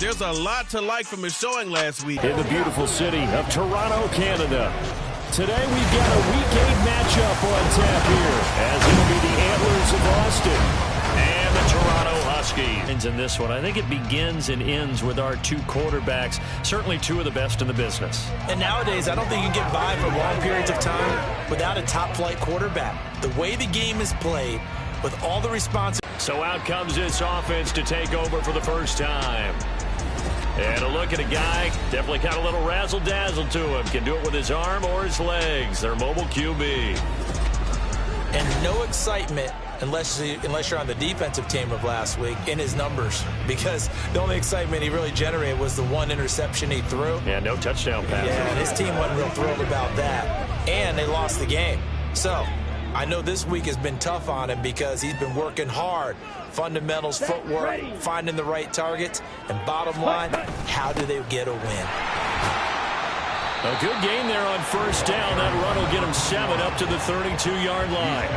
there's a lot to like from his showing last week. In the beautiful city of Toronto, Canada. Today we've got a Week 8 matchup on tap here, as it'll be the Antlers of Austin and the Toronto Huskies. In this one, I think it begins and ends with our two quarterbacks, certainly two of the best in the business. And nowadays, I don't think you can get by for long periods of time without a top-flight quarterback. The way the game is played, with all the responsibility. So out comes this offense to take over for the first time. And a look at a guy, definitely got a little razzle-dazzle to him. Can do it with his arm or his legs. Their mobile QB. And no excitement unless you're on the defensive team of last week in his numbers. Because the only excitement he really generated was the one interception he threw. Yeah, no touchdown pass. Yeah, and his team wasn't real thrilled about that. And they lost the game. So I know this week has been tough on him because he's been working hard. Fundamentals, footwork, finding the right targets, and bottom line, how do they get a win? A good game there on first down. That run will get him 7 up to the 32-yard line.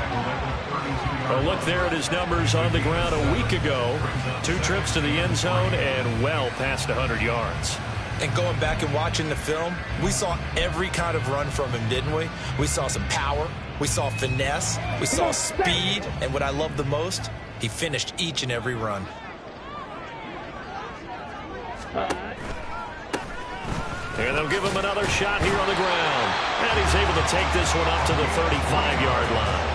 A look there at his numbers on the ground a week ago. 2 trips to the end zone and well past 100 yards. And going back and watching the film, we saw every kind of run from him, didn't we? We saw some power. We saw finesse. We saw speed. And what I love the most, he finished each and every run. And they'll give him another shot here on the ground. And he's able to take this one up to the 35-yard line.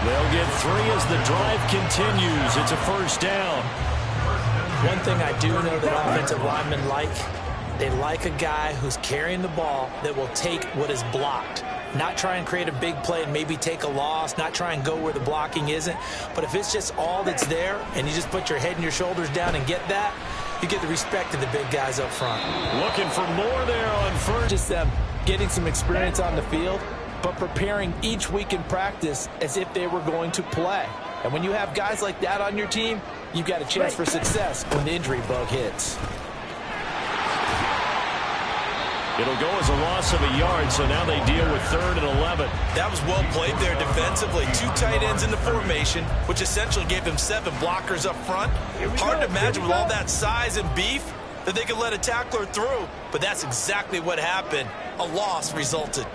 They'll get 3 as the drive continues. It's a first down. One thing I do know that offensive linemen like, they like a guy who's carrying the ball that will take what is blocked. Not try and create a big play and maybe take a loss, not try and go where the blocking isn't. But if it's just all that's there and you just put your head and your shoulders down and get that, you get the respect of the big guys up front. Looking for more there on first. Just them getting some experience on the field, but preparing each week in practice as if they were going to play. And when you have guys like that on your team, you've got a chance for success when the injury bug hits. It'll go as a loss of a yard, so now they deal with 3rd and 11. That was well played there defensively. 2 tight ends in the formation, which essentially gave them 7 blockers up front. Hard to imagine with all that size and beef that they could let a tackler through, but that's exactly what happened. A loss resulted.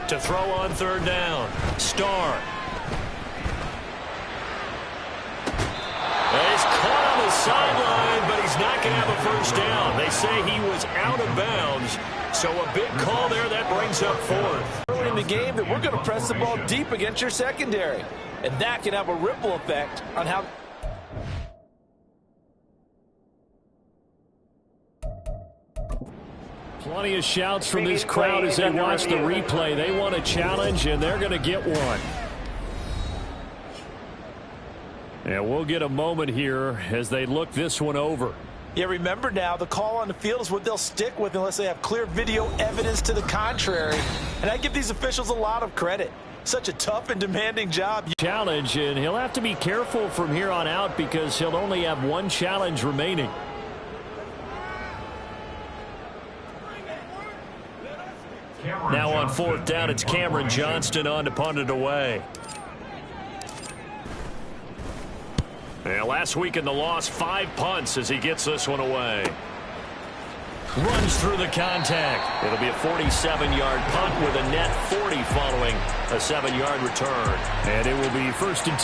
To throw on 3rd down. Starr. He's caught on the sideline, but he's not going to have a first down. They say he was out of bounds, so a big call there that brings up 4th. Early in the game that we're going to press the ball deep against your secondary, and that can have a ripple effect on how. Plenty of shouts from this crowd as they watch the replay. They want a challenge, and they're going to get one. And we'll get a moment here as they look this one over. Yeah, remember now, the call on the field is what they'll stick with unless they have clear video evidence to the contrary. And I give these officials a lot of credit. Such a tough and demanding job. Challenge, and he'll have to be careful from here on out because he'll only have 1 challenge remaining. Now on 4th down, it's Cameron Johnston on to punt it away. And last week in the loss, 5 punts as he gets this one away. Runs through the contact. It'll be a 47-yard punt with a net 40 following a 7-yard return. And it will be 1st and 10.